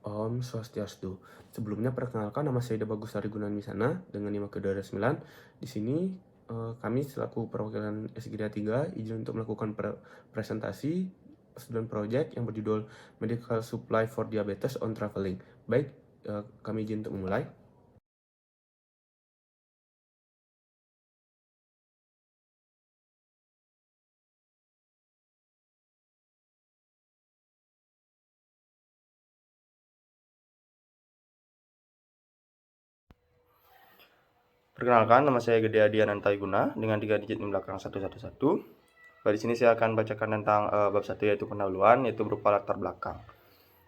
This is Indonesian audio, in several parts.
Om Swastiastu. Sebelumnya perkenalkan nama saya Ida Bagus Sari Gunawisana dengan NIM ke-29. Di sini kami selaku perwakilan SGDA 3 izin untuk melakukan presentasi student project yang berjudul Medical Supply for Diabetes on Traveling. Baik, kami izin untuk memulai. Perkenalkan, nama saya Gede Adian Antaiguna dengan 3 digit NIM belakang 111. Di sini saya akan bacakan tentang bab 1 yaitu pendahuluan, yaitu berupa latar belakang.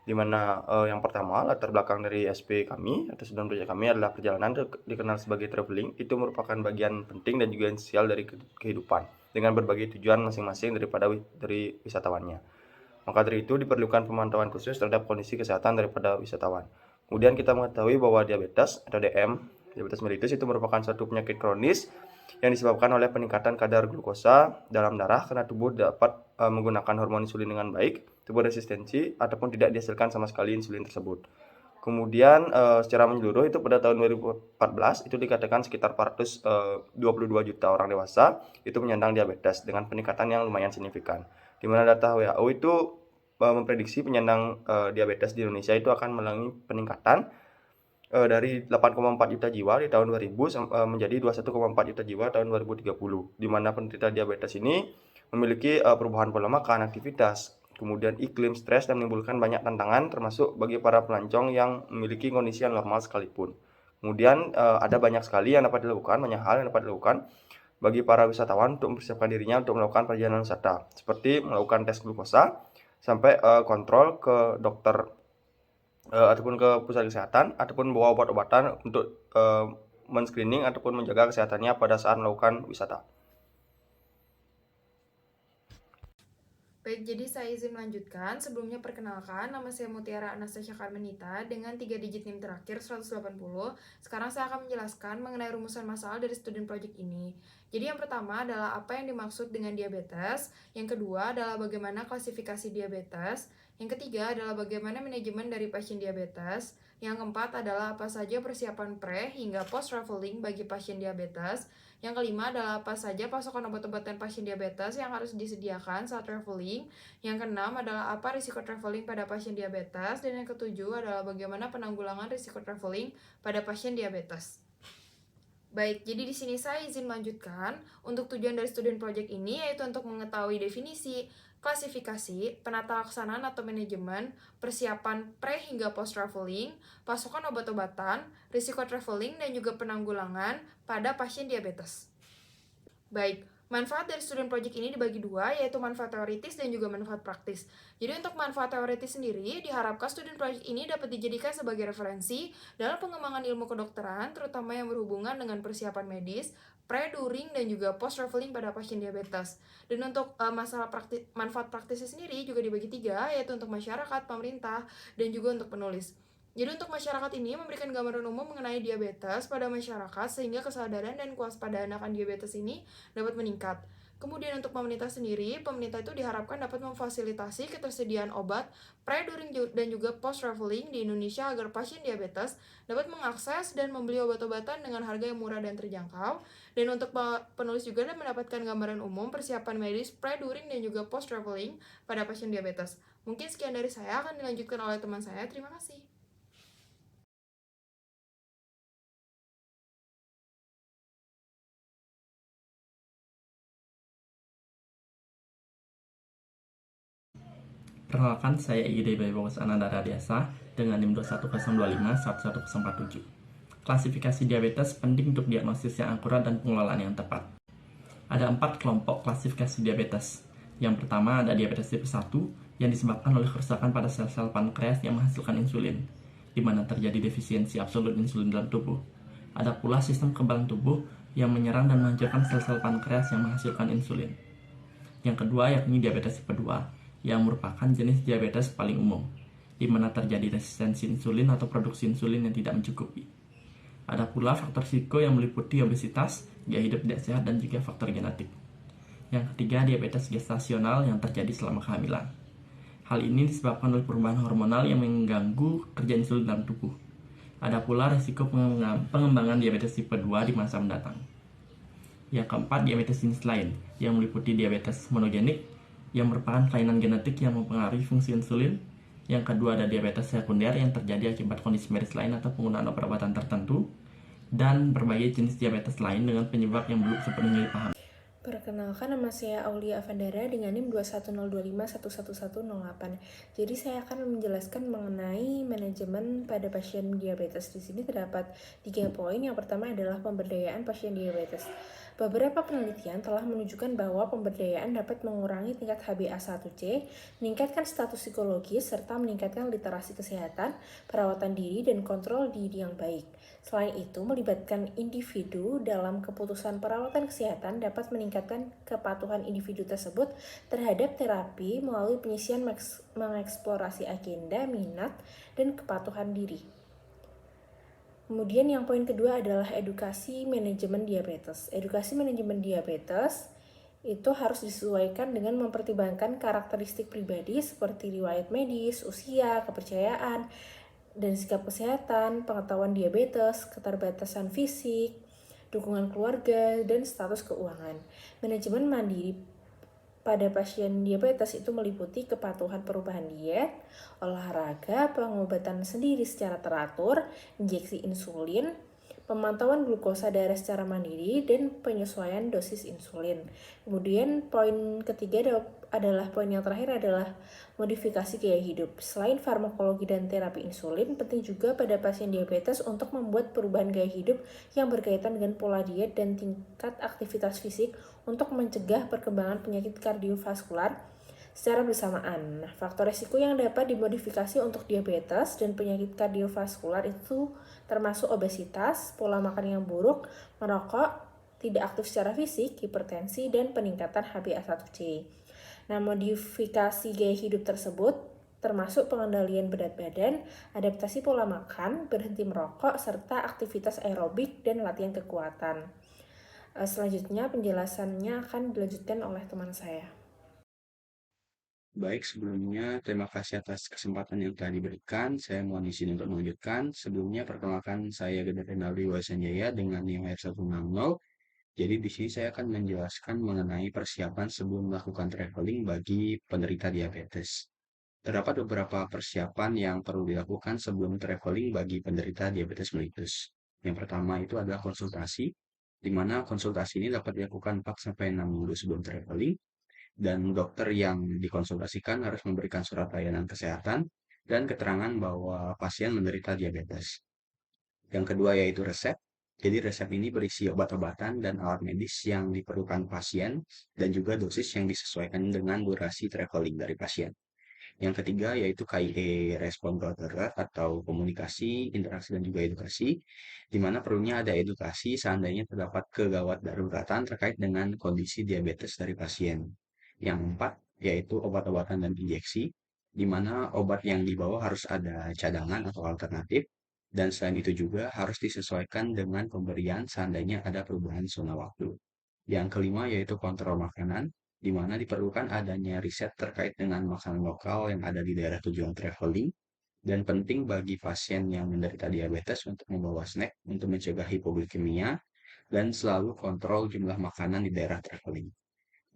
Di mana yang pertama, latar belakang dari SP kami atau student project kami adalah perjalanan dikenal sebagai traveling. Itu merupakan bagian penting dan juga esensial dari kehidupan dengan berbagai tujuan masing-masing dari wisatawannya. Maka dari itu diperlukan pemantauan khusus terhadap kondisi kesehatan daripada wisatawan. Kemudian kita mengetahui bahwa diabetes atau DM, diabetes mellitus itu merupakan suatu penyakit kronis yang disebabkan oleh peningkatan kadar glukosa dalam darah karena tubuh dapat menggunakan hormon insulin dengan baik, tubuh resistensi ataupun tidak dihasilkan sama sekali insulin tersebut. Kemudian secara menyeluruh itu pada tahun 2014 itu dikatakan sekitar 422 juta orang dewasa itu menyandang diabetes dengan peningkatan yang lumayan signifikan. Di mana data WHO itu memprediksi penyandang diabetes di Indonesia itu akan mengalami peningkatan dari 8,4 juta jiwa di tahun 2000 menjadi 21,4 juta jiwa tahun 2030, di mana penderita diabetes ini memiliki perubahan pola makan, aktivitas, kemudian iklim, stres, dan menimbulkan banyak tantangan termasuk bagi para pelancong yang memiliki kondisi yang normal sekalipun. Kemudian ada banyak sekali yang dapat dilakukan, banyak hal yang dapat dilakukan bagi para wisatawan untuk mempersiapkan dirinya untuk melakukan perjalanan wisata, seperti melakukan tes glukosa, sampai kontrol ke dokter ataupun ke pusat kesehatan, ataupun bawa obat-obatan untuk men-screening ataupun menjaga kesehatannya pada saat melakukan wisata. Baik, jadi saya izin melanjutkan. Sebelumnya perkenalkan, nama saya Mutiara Anastasia Carmenita dengan 3 digit NIM terakhir 180. Sekarang saya akan menjelaskan mengenai rumusan masalah dari student project ini. Jadi yang pertama adalah apa yang dimaksud dengan diabetes, yang kedua adalah bagaimana klasifikasi diabetes, yang ketiga adalah bagaimana manajemen dari pasien diabetes, yang keempat adalah apa saja persiapan pre hingga post traveling bagi pasien diabetes, yang kelima adalah apa saja pasokan obat-obatan pasien diabetes yang harus disediakan saat traveling. Yang keenam adalah apa risiko traveling pada pasien diabetes. Dan yang ketujuh adalah bagaimana penanggulangan risiko traveling pada pasien diabetes. Baik, jadi di sini saya izin melanjutkan. Untuk tujuan dari student project ini yaitu untuk mengetahui definisi, klasifikasi, penata laksanaan atau manajemen, persiapan pre hingga post traveling, pasokan obat-obatan, risiko traveling, dan juga penanggulangan pada pasien diabetes. Baik, manfaat dari student project ini dibagi dua, yaitu manfaat teoritis dan juga manfaat praktis. Jadi untuk manfaat teoritis sendiri, diharapkan student project ini dapat dijadikan sebagai referensi dalam pengembangan ilmu kedokteran, terutama yang berhubungan dengan persiapan medis, pre, during, dan juga post traveling pada pasien diabetes. Dan untuk manfaat praktisnya sendiri juga dibagi tiga, yaitu untuk masyarakat, pemerintah, dan juga untuk penulis. Jadi untuk masyarakat ini memberikan gambaran umum mengenai diabetes pada masyarakat sehingga kesadaran dan kewaspadaan akan diabetes ini dapat meningkat. Kemudian untuk pemerintah sendiri, pemerintah itu diharapkan dapat memfasilitasi ketersediaan obat pre, during, dan juga post traveling di Indonesia agar pasien diabetes dapat mengakses dan membeli obat-obatan dengan harga yang murah dan terjangkau. Dan untuk penulis juga dapat mendapatkan gambaran umum persiapan medis pre, during, dan juga post traveling pada pasien diabetes. Mungkin sekian dari saya, akan dilanjutkan oleh teman saya. Terima kasih. Perkenalkan, saya Ide Bagus Ananda Radiasa dengan NIM 21025 11047. Klasifikasi diabetes penting untuk diagnosis yang akurat dan pengelolaan yang tepat. Ada 4 kelompok klasifikasi diabetes. Yang pertama ada diabetes tipe 1 yang disebabkan oleh kerusakan pada sel-sel pankreas yang menghasilkan insulin, di mana terjadi defisiensi absolut insulin dalam tubuh. Ada pula sistem kekebalan tubuh yang menyerang dan menghancurkan sel-sel pankreas yang menghasilkan insulin. Yang kedua yakni diabetes tipe 2, yang merupakan jenis diabetes paling umum, di mana terjadi resistensi insulin atau produksi insulin yang tidak mencukupi. Ada pula faktor risiko yang meliputi obesitas, gaya hidup tidak sehat, dan juga faktor genetik. Yang ketiga, diabetes gestasional yang terjadi selama kehamilan. Hal ini disebabkan oleh perubahan hormonal yang mengganggu kerja insulin dalam tubuh. Ada pula risiko pengembangan diabetes tipe 2 di masa mendatang. Yang keempat, diabetes jenis lain, yang meliputi diabetes monogenik, yang merupakan kelainan genetik yang mempengaruhi fungsi insulin. Yang kedua, ada diabetes sekunder yang terjadi akibat kondisi medis lain atau penggunaan obat-obatan tertentu. Dan berbagai jenis diabetes lain dengan penyebab yang belum sepenuhnya dipahami. Perkenalkan, nama saya Aulia Avandara dengan NIM 21025111108. Jadi saya akan menjelaskan mengenai manajemen pada pasien diabetes. Di sini terdapat 3 poin. Yang pertama adalah pemberdayaan pasien diabetes. Beberapa penelitian telah menunjukkan bahwa pemberdayaan dapat mengurangi tingkat HbA1c, meningkatkan status psikologis, serta meningkatkan literasi kesehatan, perawatan diri, dan kontrol diri yang baik. Selain itu, melibatkan individu dalam keputusan perawatan kesehatan dapat meningkatkan kepatuhan individu tersebut terhadap terapi melalui penyisian mengeksplorasi agenda, minat, dan kepatuhan diri. Kemudian yang poin kedua adalah edukasi manajemen diabetes. Edukasi manajemen diabetes itu harus disesuaikan dengan mempertimbangkan karakteristik pribadi seperti riwayat medis, usia, kepercayaan, dan sikap kesehatan, pengetahuan diabetes, keterbatasan fisik, dukungan keluarga, dan status keuangan. Manajemen mandiri pada pasien diabetes itu meliputi kepatuhan perubahan diet, olahraga, pengobatan sendiri secara teratur, injeksi insulin, pemantauan glukosa darah secara mandiri, dan penyesuaian dosis insulin. Kemudian poin ketiga adalah poin yang terakhir adalah modifikasi gaya hidup. Selain farmakologi dan terapi insulin, penting juga pada pasien diabetes untuk membuat perubahan gaya hidup yang berkaitan dengan pola diet dan tingkat aktivitas fisik untuk mencegah perkembangan penyakit kardiovaskular secara bersamaan. Nah, faktor risiko yang dapat dimodifikasi untuk diabetes dan penyakit kardiovaskular itu termasuk obesitas, pola makan yang buruk, merokok, tidak aktif secara fisik, hipertensi, dan peningkatan HbA1c. Nah, modifikasi gaya hidup tersebut termasuk pengendalian berat badan, adaptasi pola makan, berhenti merokok, serta aktivitas aerobik dan latihan kekuatan. Selanjutnya penjelasannya akan dilanjutkan oleh teman saya. Baik, sebelumnya terima kasih atas kesempatan yang telah diberikan. Saya mohon izin untuk melanjutkan. Sebelumnya perkenalkan saya Gede Renaldi Wasanjaya dengan NIM R160. Jadi di sini saya akan menjelaskan mengenai persiapan sebelum melakukan traveling bagi penderita diabetes. Terdapat beberapa persiapan yang perlu dilakukan sebelum traveling bagi penderita diabetes mellitus. Yang pertama itu adalah konsultasi, di mana konsultasi ini dapat dilakukan 4-6 minggu sebelum traveling, dan dokter yang dikonsultasikan harus memberikan surat layanan kesehatan dan keterangan bahwa pasien menderita diabetes. Yang kedua yaitu resep. Jadi resep ini berisi obat-obatan dan alat medis yang diperlukan pasien dan juga dosis yang disesuaikan dengan durasi traveling dari pasien. Yang ketiga yaitu KIE respon darurat atau komunikasi, interaksi, dan juga edukasi, di mana perlunya ada edukasi seandainya terdapat kegawat daruratan terkait dengan kondisi diabetes dari pasien. Yang keempat yaitu obat-obatan dan injeksi, di mana obat yang dibawa harus ada cadangan atau alternatif, dan selain itu juga harus disesuaikan dengan pemberian seandainya ada perubahan zona waktu. Yang kelima yaitu kontrol makanan, di mana diperlukan adanya riset terkait dengan makanan lokal yang ada di daerah tujuan traveling, dan penting bagi pasien yang menderita diabetes untuk membawa snack untuk mencegah hipoglikemia, dan selalu kontrol jumlah makanan di daerah traveling.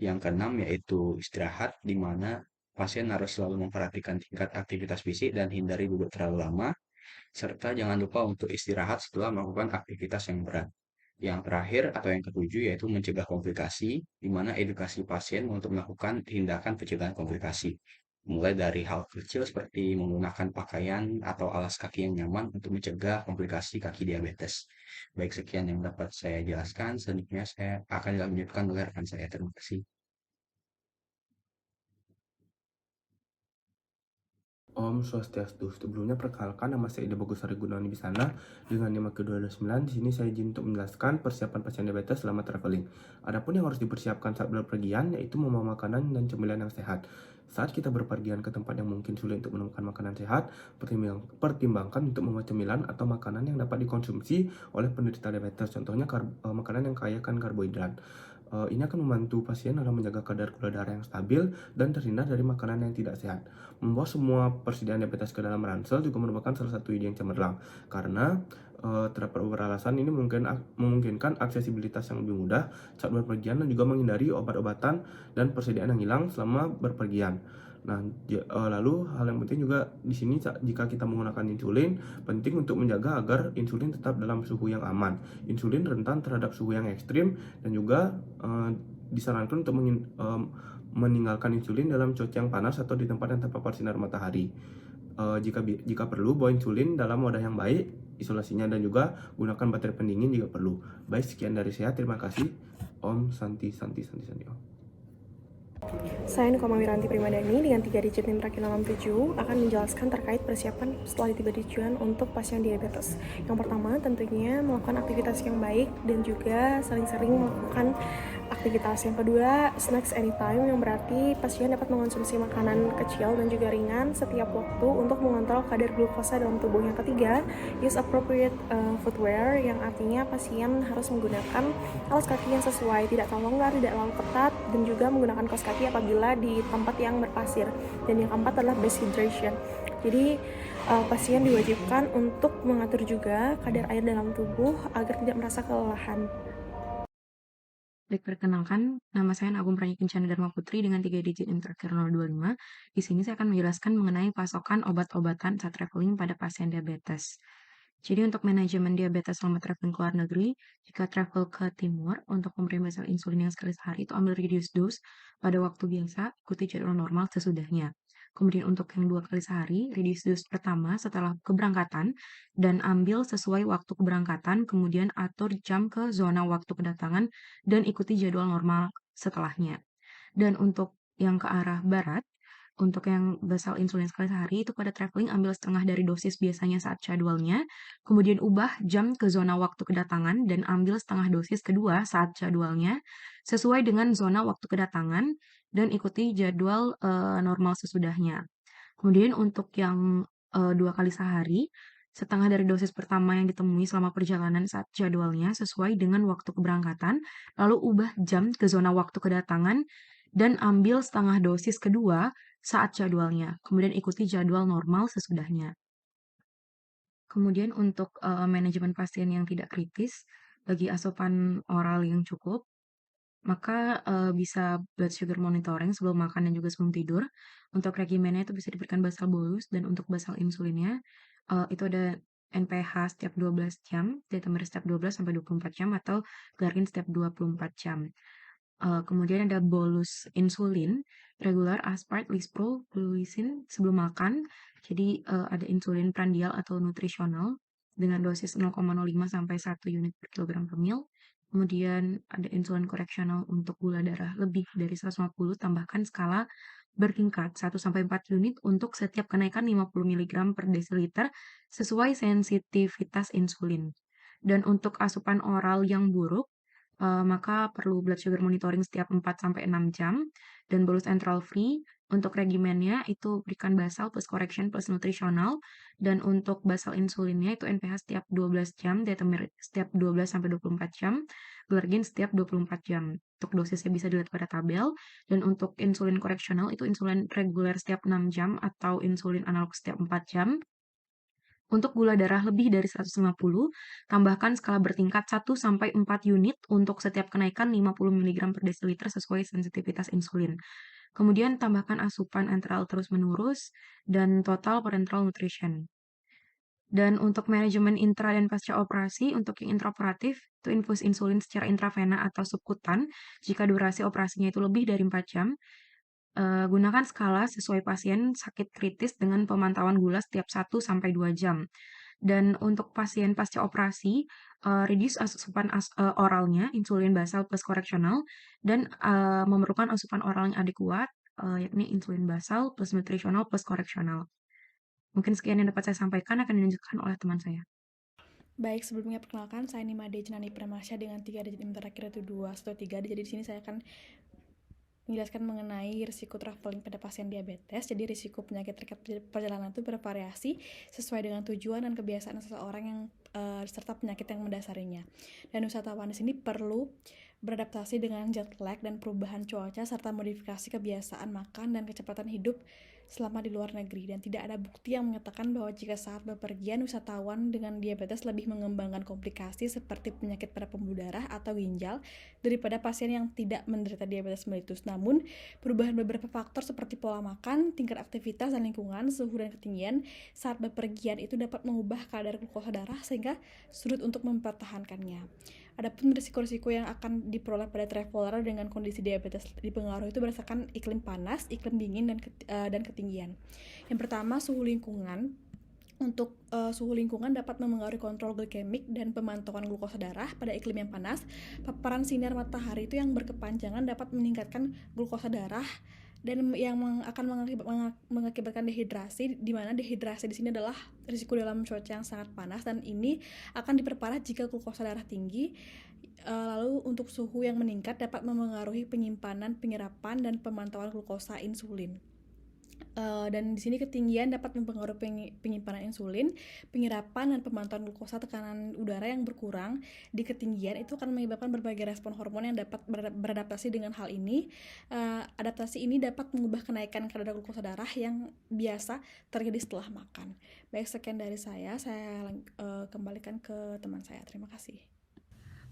Yang keenam yaitu istirahat, di mana pasien harus selalu memperhatikan tingkat aktivitas fisik dan hindari duduk terlalu lama, serta jangan lupa untuk istirahat setelah melakukan aktivitas yang berat. Yang terakhir atau yang ketujuh yaitu mencegah komplikasi, di mana edukasi pasien untuk melakukan tindakan pencegahan komplikasi. Mulai dari hal kecil seperti menggunakan pakaian atau alas kaki yang nyaman untuk mencegah komplikasi kaki diabetes. Baik, sekian yang dapat saya jelaskan. Selanjutnya saya akan dilanjutkan oleh rekan saya. Terima kasih. Om Swastiastu. Sebelumnya perkenalkan, nama saya Ida Bagus Hari Gunawan Bisana dengan NIM ke-229. Di sini saya izin untuk menjelaskan persiapan pasien diabetes selama traveling. Adapun yang harus dipersiapkan saat berpergian yaitu membawa makanan dan cemilan yang sehat. Saat kita berpergian ke tempat yang mungkin sulit untuk menemukan makanan sehat, pertimbangkan untuk membawa cemilan atau makanan yang dapat dikonsumsi oleh penderita diabetes. Contohnya makanan yang kaya akan karbohidrat. Ini akan membantu pasien dalam menjaga kadar gula darah yang stabil dan terhindar dari makanan yang tidak sehat. Membawa semua persediaan diabetes ke dalam ransel juga merupakan salah satu ide yang cemerlang, karena terdapat beberapa alasan ini memungkinkan aksesibilitas yang lebih mudah saat berpergian dan juga menghindari obat-obatan dan persediaan yang hilang selama berpergian. Nah, lalu hal yang penting juga di sini jika kita menggunakan insulin, penting untuk menjaga agar insulin tetap dalam suhu yang aman. Insulin rentan terhadap suhu yang ekstrim dan juga disarankan untuk meninggalkan insulin dalam cuaca yang panas atau di tempat yang terpapar sinar matahari. Jika perlu, bawa insulin dalam wadah yang baik, isolasinya, dan juga gunakan baterai pendingin jika perlu. Baik, sekian dari saya. Terima kasih. Om Santi Santi Santi Santi Om. Saya Nukoma Wiranti Primadani dengan 3 digit NIM terakhir 67 akan menjelaskan terkait persiapan setelah tiba di tujuan untuk pasien diabetes. Yang pertama tentunya melakukan aktivitas yang baik dan juga sering-sering melakukan aktivitas. Yang kedua, snacks anytime, yang berarti pasien dapat mengonsumsi makanan kecil dan juga ringan setiap waktu untuk mengontrol kadar glukosa dalam tubuh. Yang ketiga, use appropriate footwear, yang artinya pasien harus menggunakan alas kaki yang sesuai, tidak terlalu longgar, tidak terlalu ketat, dan juga menggunakan kaos kaki apabila di tempat yang berpasir. Dan yang keempat adalah best hydration. Jadi pasien diwajibkan untuk mengatur juga kadar air dalam tubuh agar tidak merasa kelelahan. Baik, perkenalkan, nama saya Agung Pranyi Kencana Dharma Putri dengan 3 digit NIM terakhir 025. Di sini saya akan menjelaskan mengenai pasokan obat-obatan saat traveling pada pasien diabetes. Jadi untuk manajemen diabetes selama traveling ke luar negeri, jika travel ke timur, untuk pemberian basal insulin yang sekali sehari itu ambil reduced dose pada waktu biasa, ikuti jadwal normal sesudahnya. Kemudian untuk yang 2 kali sehari, reduced dose pertama setelah keberangkatan, dan ambil sesuai waktu keberangkatan, kemudian atur jam ke zona waktu kedatangan, dan ikuti jadwal normal setelahnya. Dan untuk yang ke arah barat, untuk yang basal insulin sekali sehari itu pada traveling ambil setengah dari dosis biasanya saat jadwalnya, kemudian ubah jam ke zona waktu kedatangan dan ambil setengah dosis kedua saat jadwalnya, sesuai dengan zona waktu kedatangan dan ikuti jadwal normal sesudahnya. Kemudian untuk yang 2 kali sehari, setengah dari dosis pertama yang ditemui selama perjalanan saat jadwalnya sesuai dengan waktu keberangkatan, lalu ubah jam ke zona waktu kedatangan dan ambil setengah dosis kedua saat jadwalnya. Kemudian ikuti jadwal normal sesudahnya. Kemudian untuk manajemen pasien yang tidak kritis, bagi asupan oral yang cukup, maka bisa blood sugar monitoring sebelum makan dan juga sebelum tidur. Untuk regimennya itu bisa diberikan basal bolus, dan untuk basal insulinnya itu ada NPH setiap 12 jam, diethylamide setiap 12 sampai 24 jam, atau Glargine setiap 24 jam. Kemudian ada bolus insulin, regular, aspart, lispro, gluisin sebelum makan. Jadi ada insulin prandial atau nutrisional dengan dosis 0,05 sampai 1 unit per kilogram per mil. Kemudian ada insulin koreksional untuk gula darah lebih dari 150, tambahkan skala bertingkat 1 sampai 4 unit untuk setiap kenaikan 50 mg per desiliter sesuai sensitivitas insulin. Dan untuk asupan oral yang buruk, maka perlu blood sugar monitoring setiap 4-6 jam, dan bolus enteral free. Untuk regimennya itu berikan basal plus correction plus nutrisional, dan untuk basal insulinnya itu NPH setiap 12 jam, diethylamide setiap 12-24 jam, Glargine setiap 24 jam. Untuk dosisnya bisa dilihat pada tabel, dan untuk insulin koreksional itu insulin reguler setiap 6 jam atau insulin analog setiap 4 jam. Untuk gula darah lebih dari 150, tambahkan skala bertingkat 1-4 unit untuk setiap kenaikan 50 mg per desiliter sesuai sensitivitas insulin. Kemudian tambahkan asupan enteral terus-menerus dan total parenteral nutrition. Dan untuk manajemen intra dan pasca operasi, untuk yang intraoperatif, itu infus insulin secara intravena atau subkutan jika durasi operasinya itu lebih dari 4 jam. Gunakan skala sesuai pasien sakit kritis dengan pemantauan gula setiap 1-2 jam. Dan untuk pasien pasca operasi, reduce asupan oralnya, insulin basal plus koreksional, dan memerlukan asupan oral yang adekuat, yakni insulin basal plus nutrisional plus koreksional. Mungkin sekian yang dapat saya sampaikan, akan dilanjutkan oleh teman saya. Baik, sebelumnya perkenalkan saya Nimade Jenani Pramasya dengan 3 digit NIM terakhir itu 213. Jadi di sini saya akan menjelaskan mengenai risiko traveling pada pasien diabetes. Jadi risiko penyakit terkait perjalanan itu bervariasi sesuai dengan tujuan dan kebiasaan seseorang yang serta penyakit yang mendasarinya. Dan wisatawan di sini perlu beradaptasi dengan jet lag dan perubahan cuaca serta modifikasi kebiasaan makan dan kecepatan hidup selama di luar negeri, dan tidak ada bukti yang mengatakan bahwa jika saat bepergian wisatawan dengan diabetes lebih mengembangkan komplikasi seperti penyakit pada pembuluh darah atau ginjal daripada pasien yang tidak menderita diabetes mellitus. Namun, perubahan beberapa faktor seperti pola makan, tingkat aktivitas dan lingkungan, suhu dan ketinggian saat bepergian itu dapat mengubah kadar glukosa darah sehingga sulit untuk mempertahankannya. Adapun risiko-risiko yang akan diperoleh pada traveler dengan kondisi diabetes dipengaruhi itu berdasarkan iklim panas, iklim dingin, dan ketinggian. Yang pertama, suhu lingkungan. Untuk suhu lingkungan dapat memengaruhi kontrol glikemik dan pemantauan glukosa darah. Pada iklim yang panas, paparan sinar matahari itu yang berkepanjangan dapat meningkatkan glukosa darah dan yang akan mengakibatkan dehidrasi, di mana dehidrasi di sini adalah risiko dalam cuaca yang sangat panas, dan ini akan diperparah jika glukosa darah tinggi. Lalu untuk suhu yang meningkat dapat memengaruhi penyimpanan, penyerapan, dan pemantauan glukosa insulin. Dan di sini ketinggian dapat mempengaruhi penyimpanan insulin, penyerapan, dan pemantauan glukosa. Tekanan udara yang berkurang di ketinggian itu akan menyebabkan berbagai respon hormon yang dapat beradaptasi dengan hal ini. Adaptasi ini dapat mengubah kenaikan kadar glukosa darah yang biasa terjadi setelah makan. Baik, sekian dari saya kembalikan ke teman saya. Terima kasih.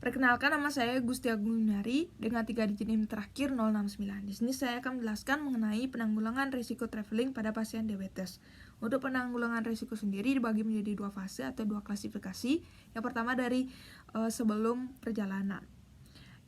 Perkenalkan, nama saya Gusti Agung Yunari dengan 3 digit NIM terakhir 069. Di sini saya akan menjelaskan mengenai penanggulangan risiko traveling pada pasien diabetes. Untuk penanggulangan risiko sendiri dibagi menjadi 2 fase atau 2 klasifikasi. Yang pertama dari sebelum perjalanan.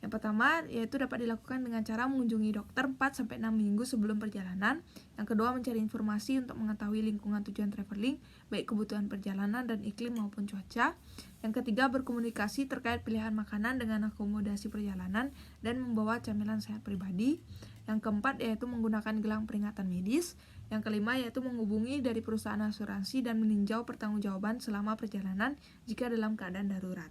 Yang pertama yaitu dapat dilakukan dengan cara mengunjungi dokter 4-6 minggu sebelum perjalanan. Yang kedua, mencari informasi untuk mengetahui lingkungan tujuan traveling, baik kebutuhan perjalanan dan iklim maupun cuaca. Yang ketiga, berkomunikasi terkait pilihan makanan dengan akomodasi perjalanan dan membawa camilan sehat pribadi. Yang keempat yaitu menggunakan gelang peringatan medis. Yang kelima yaitu menghubungi dari perusahaan asuransi dan meninjau pertanggungjawaban selama perjalanan jika dalam keadaan darurat.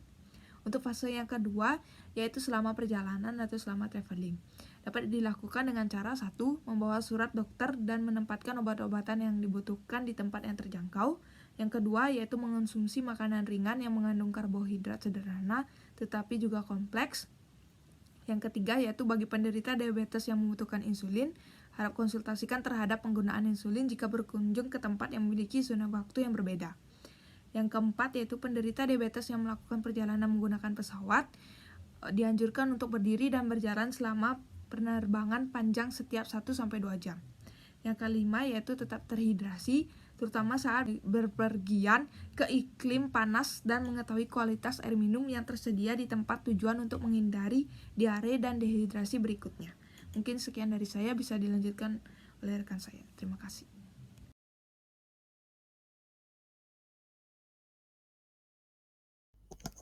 Untuk fase yang kedua, yaitu selama perjalanan atau selama traveling. Dapat dilakukan dengan cara 1. Membawa surat dokter dan menempatkan obat-obatan yang dibutuhkan di tempat yang terjangkau. Yang kedua, yaitu mengonsumsi makanan ringan yang mengandung karbohidrat sederhana tetapi juga kompleks. Yang ketiga, yaitu bagi penderita diabetes yang membutuhkan insulin, harap konsultasikan terhadap penggunaan insulin jika berkunjung ke tempat yang memiliki zona waktu yang berbeda. Yang keempat, yaitu penderita diabetes yang melakukan perjalanan menggunakan pesawat, dianjurkan untuk berdiri dan berjalan selama penerbangan panjang setiap 1-2 jam. Yang kelima, yaitu tetap terhidrasi, terutama saat berpergian ke iklim panas, dan mengetahui kualitas air minum yang tersedia di tempat tujuan untuk menghindari diare dan dehidrasi berikutnya. Mungkin sekian dari saya, bisa dilanjutkan oleh rekan saya. Terima kasih.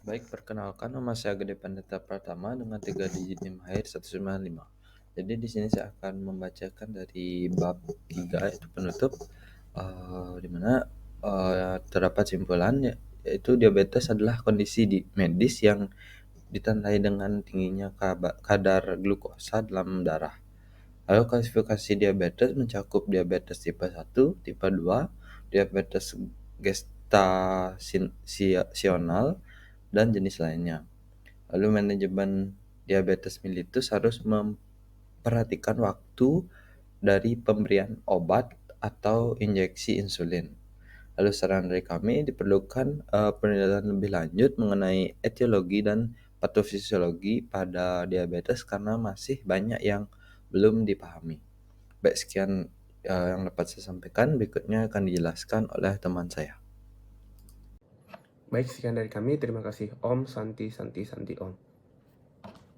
Baik, perkenalkan, nama saya Gede Pandita Pratama dengan 3 digit NIM akhir 195. Jadi di sini saya akan membacakan dari bab 3 yaitu penutup, di mana terdapat simpulan yaitu diabetes adalah kondisi medis yang ditandai dengan tingginya kadar glukosa dalam darah. Lalu klasifikasi diabetes mencakup diabetes tipe 1, tipe 2, diabetes gestasional, dan jenis lainnya. Lalu manajemen diabetes mellitus harus memperhatikan waktu dari pemberian obat atau injeksi insulin. Lalu saran dari kami, diperlukan penelitian lebih lanjut mengenai etiologi dan patofisiologi pada diabetes karena masih banyak yang belum dipahami. Baik, sekian yang dapat saya sampaikan. Berikutnya akan dijelaskan oleh teman saya. Baik, sekian dari kami. Terima kasih Om Santi Om.